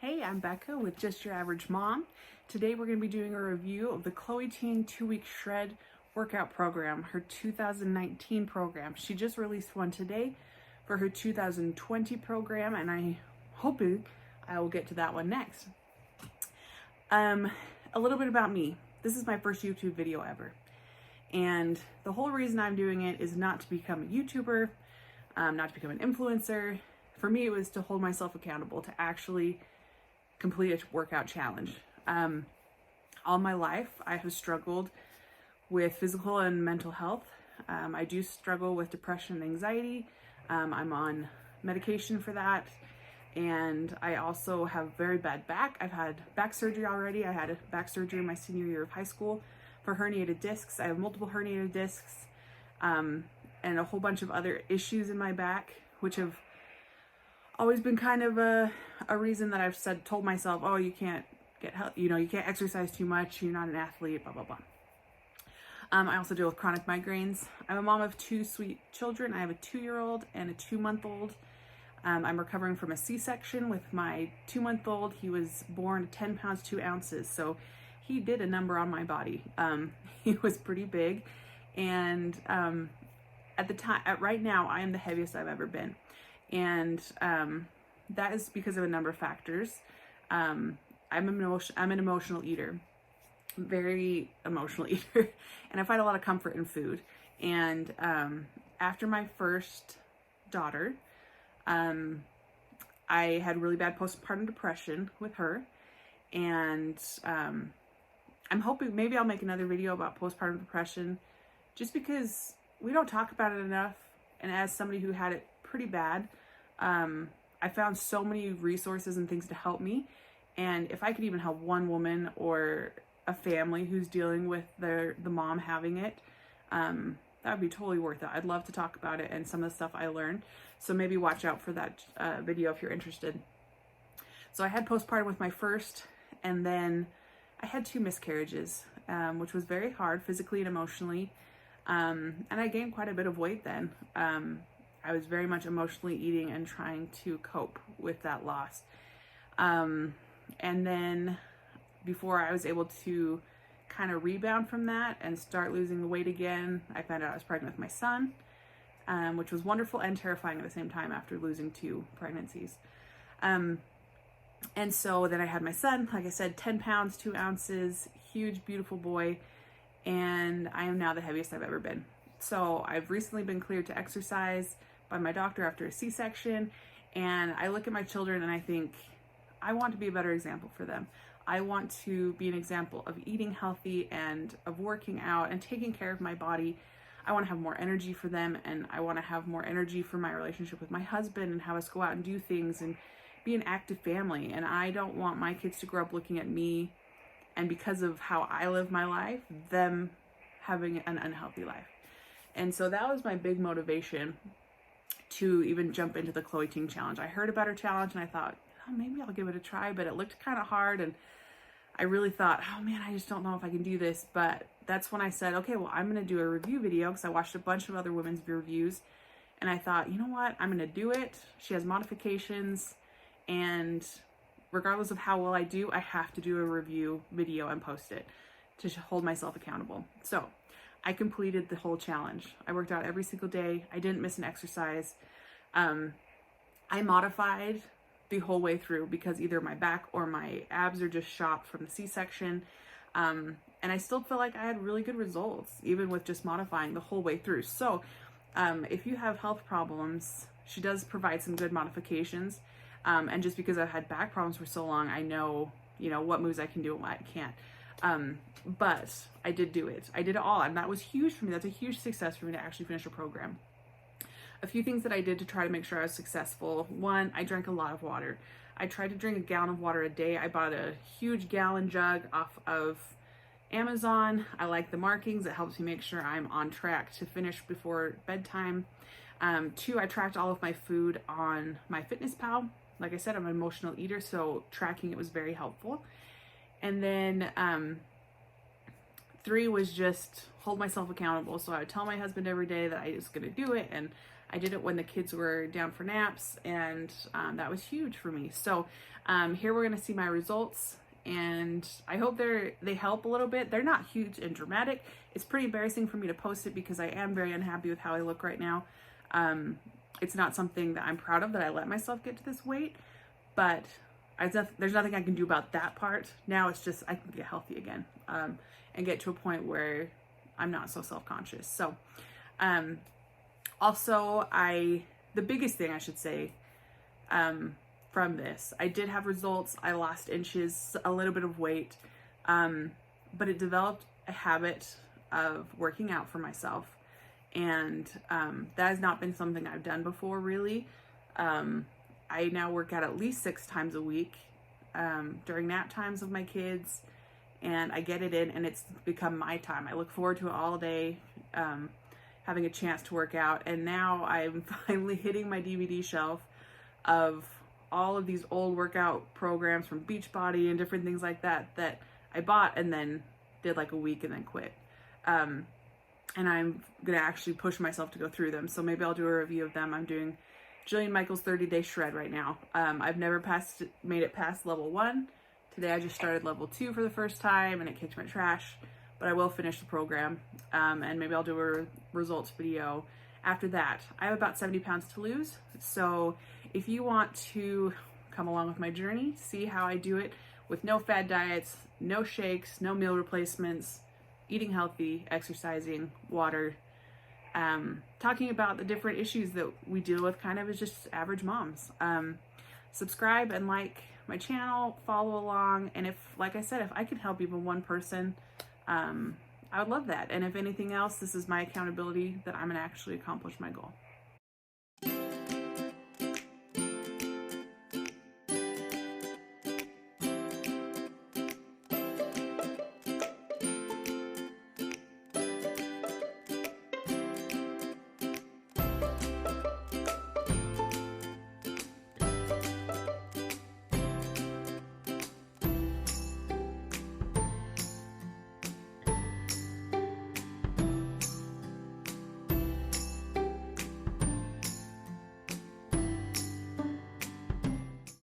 Hey, I'm Becca with Just Your Average Mom. Today we're going to be doing a review of the Chloe Ting 2-week shred workout program, her 2019 program. She just released one today for her 2020 program, and I'm hoping I will get to that one next. A little bit about me. This is my first YouTube video ever. And the whole reason I'm doing it is not to become a YouTuber, not to become an influencer. For me, it was to hold myself accountable, to actually complete a workout challenge. All my life, I have struggled with physical and mental health. I do struggle with depression and anxiety. I'm on medication for that. And I also have very bad back. I've had back surgery already. I had a back surgery my senior year of high school for herniated discs. I have multiple herniated discs and a whole bunch of other issues in my back, which have always been kind of a reason that I've told myself, oh, you can't get help, you can't exercise too much, you're not an athlete, blah, blah, blah. I also deal with chronic migraines. I'm a mom of 2 sweet children. I have a 2-year-old and a 2-month-old. I'm recovering from a C-section with my 2-month-old. He was born 10 pounds, 2 ounces. So he did a number on my body. He was pretty big. And right now, I am the heaviest I've ever been. And that is because of a number of factors. I'm an emotional eater, very emotional eater, and I find a lot of comfort in food. And after my first daughter, I had really bad postpartum depression with her, and I'm hoping maybe I'll make another video about postpartum depression, just because we don't talk about it enough. And as somebody who had it pretty bad, I found so many resources and things to help me. And if I could even help one woman or a family who's dealing with the mom having it, that would be totally worth it. I'd love to talk about it and some of the stuff I learned. So maybe watch out for that video if you're interested. So I had postpartum with my first, and then I had 2 miscarriages, which was very hard physically and emotionally. And I gained quite a bit of weight then. I was very much emotionally eating and trying to cope with that loss. And then before I was able to kind of rebound from that and start losing the weight again, I found out I was pregnant with my son, which was wonderful and terrifying at the same time after losing 2 pregnancies. And so then I had my son, like I said, 10 pounds, 2 ounces, huge, beautiful boy. And I am now the heaviest I've ever been. So I've recently been cleared to exercise by my doctor after a C-section. And I look at my children and I think, I want to be a better example for them. I want to be an example of eating healthy and of working out and taking care of my body. I want to have more energy for them, and I want to have more energy for my relationship with my husband and have us go out and do things and be an active family. And I don't want my kids to grow up looking at me, and because of how I live my life, them having an unhealthy life. And so that was my big motivation to even jump into the Chloe Ting challenge. I heard about her challenge and I thought, oh, maybe I'll give it a try, but it looked kind of hard. And I really thought, oh man, I just don't know if I can do this. But that's when I said, okay, well, I'm going to do a review video, because I watched a bunch of other women's reviews. And I thought, you know what, I'm going to do it. She has modifications, and regardless of how well I do, I have to do a review video and post it to hold myself accountable. So I completed the whole challenge. I worked out every single day. I didn't miss an exercise. I modified the whole way through because either my back or my abs are just shot from the C-section. And I still feel like I had really good results, even with just modifying the whole way through. So if you have health problems, she does provide some good modifications. And just because I've had back problems for so long, I know, what moves I can do and what I can't. But I did do it. I did it all. And that was huge for me. That's a huge success for me to actually finish a program. A few things that I did to try to make sure I was successful. 1, I drank a lot of water. I tried to drink a gallon of water a day. I bought a huge gallon jug off of Amazon. I like the markings. It helps me make sure I'm on track to finish before bedtime. 2, I tracked all of my food on my MyFitnessPal. Like I said, I'm an emotional eater, so tracking it was very helpful. And then 3 was just hold myself accountable. So I would tell my husband every day that I was going to do it, and I did it when the kids were down for naps, and that was huge for me. So here we're going to see my results, and I hope they help a little bit. They're not huge and dramatic. It's pretty embarrassing for me to post it because I am very unhappy with how I look right now. It's not something that I'm proud of, that I let myself get to this weight, but there's nothing I can do about that part. Now it's just I can get healthy again, and get to a point where I'm not so self-conscious. So also the biggest thing I should say from this, I did have results. I lost inches, a little bit of weight, but it developed a habit of working out for myself. And that has not been something I've done before, really. I now work out at least 6 times a week during nap times of my kids, and I get it in, and it's become my time. I look forward to it all day, having a chance to work out. And now I'm finally hitting my DVD shelf of all of these old workout programs from Beachbody and different things like that I bought and then did like a week and then quit. And I'm going to actually push myself to go through them. So maybe I'll do a review of them. I'm doing Jillian Michaels' 30-day shred right now. I've never made it past level 1. Today I just started level 2 for the first time, and it kicked my trash, but I will finish the program. And maybe I'll do a results video after that. I have about 70 pounds to lose. So if you want to come along with my journey, see how I do it with no fad diets, no shakes, no meal replacements, eating healthy, exercising, water, talking about the different issues that we deal with kind of as just average moms. Subscribe and like my channel, follow along, and if, like I said, if I can help even one person, I would love that. And if anything else, this is my accountability that I'm gonna actually accomplish my goal.